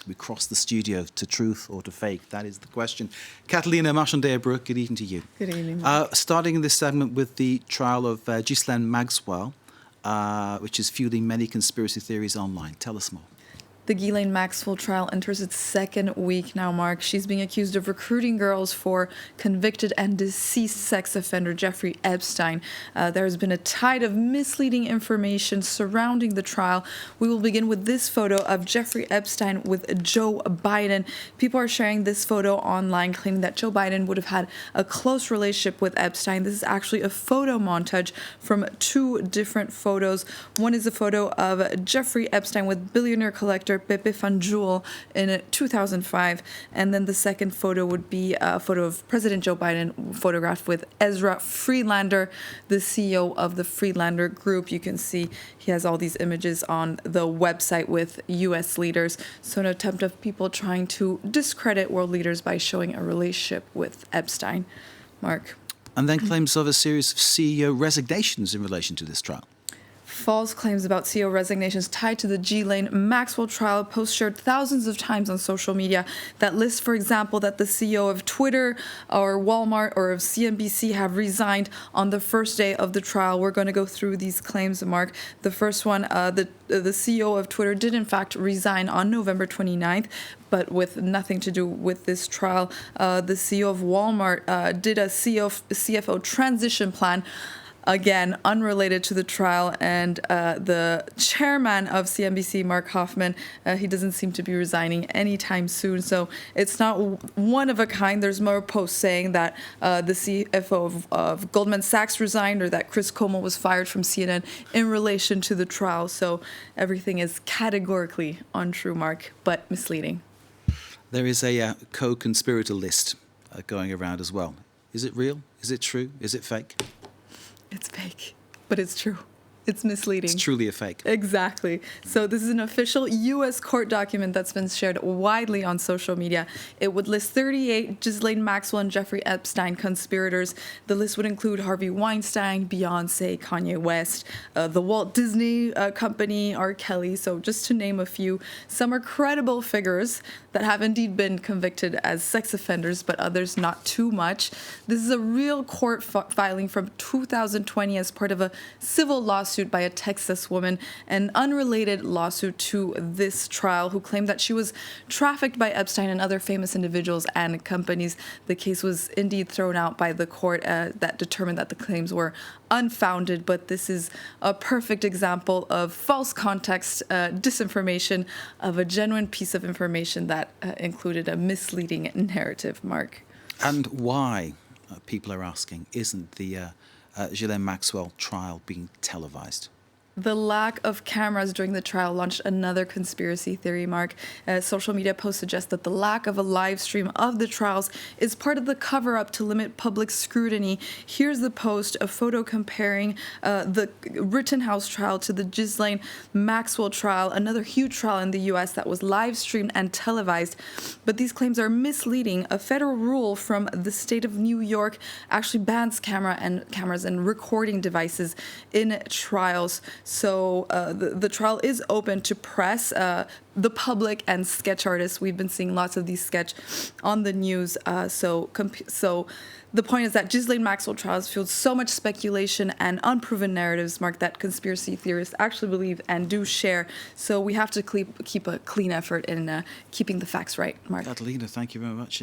We cross the studio to truth or to fake. That is the question. Catalina Marchandea-Brooke, good evening to you. Good evening. Starting in this segment with the trial of Ghislaine Maxwell, which is fueling many conspiracy theories online. Tell us more. The Ghislaine Maxwell trial enters its second week now, Mark. She's being accused of recruiting girls for convicted and deceased sex offender Jeffrey Epstein. There has been a tide of misleading information surrounding the trial. We will begin with this photo of Jeffrey Epstein with Joe Biden. People are sharing this photo online, claiming that Joe Biden would have had a close relationship with Epstein. This is actually a photo montage from two different photos. One is a photo of Jeffrey Epstein with billionaire collector Pepe Fanjul in 2005, and then the second photo would be a photo of President Joe Biden photographed with Ezra Friedlander, the CEO of the Friedlander Group. You can see he has all these images on the website with U.S. leaders. So an attempt of people trying to discredit world leaders by showing a relationship with Epstein. Mark. And then claims of a series of CEO resignations in relation to this trial. False claims about CEO resignations tied to the Ghislaine Maxwell trial, posts shared thousands of times on social media that list, for example, that the CEO of Twitter or Walmart or of CNBC have resigned on the first day of the trial. We're going to go through these claims, Mark. The first one, the CEO of Twitter did in fact resign on November 29th, but with nothing to do with this trial. The CEO of Walmart did a CFO transition plan, again, unrelated to the trial, and the chairman of CNBC, Mark Hoffman, he doesn't seem to be resigning anytime soon. So it's not one of a kind. There's more posts saying that the CFO of Goldman Sachs resigned, or that Chris Cuomo was fired from CNN in relation to the trial. So everything is categorically untrue, Mark, but misleading. There is a co-conspirator list going around as well. Is it real? Is it true? Is it fake? It's fake, but it's true. It's misleading. It's truly a fake. Exactly. So this is an official U.S. court document that's been shared widely on social media. It would list 38 Ghislaine Maxwell and Jeffrey Epstein conspirators. The list would include Harvey Weinstein, Beyonce, Kanye West, the Walt Disney Company, R. Kelly. So just to name a few. Some are credible figures that have indeed been convicted as sex offenders, but others not too much. This is a real court filing from 2020 as part of a civil lawsuit by a Texas woman, an unrelated lawsuit to this trial, who claimed that she was trafficked by Epstein and other famous individuals and companies. The case was indeed thrown out by the court that determined that the claims were unfounded, but this is a perfect example of false context, disinformation, of a genuine piece of information that included a misleading narrative, Mark. And why, people are asking, isn't the Ghislaine Maxwell trial being televised? The lack of cameras during the trial launched another conspiracy theory, Mark. Social media posts suggest that the lack of a live stream of the trials is part of the cover-up to limit public scrutiny. Here's the post, a photo comparing the Rittenhouse trial to the Ghislaine Maxwell trial, another huge trial in the U.S. that was live-streamed and televised. But these claims are misleading. A federal rule from the state of New York actually bans cameras and recording devices in trials. So the trial is open to press, the public, and sketch artists. We've been seeing lots of these sketch on the news. So the point is that Ghislaine Maxwell trials fueled so much speculation and unproven narratives, Mark, that conspiracy theorists actually believe and do share. So we have to keep a clean effort in keeping the facts right, Mark. Catalina, thank you very much.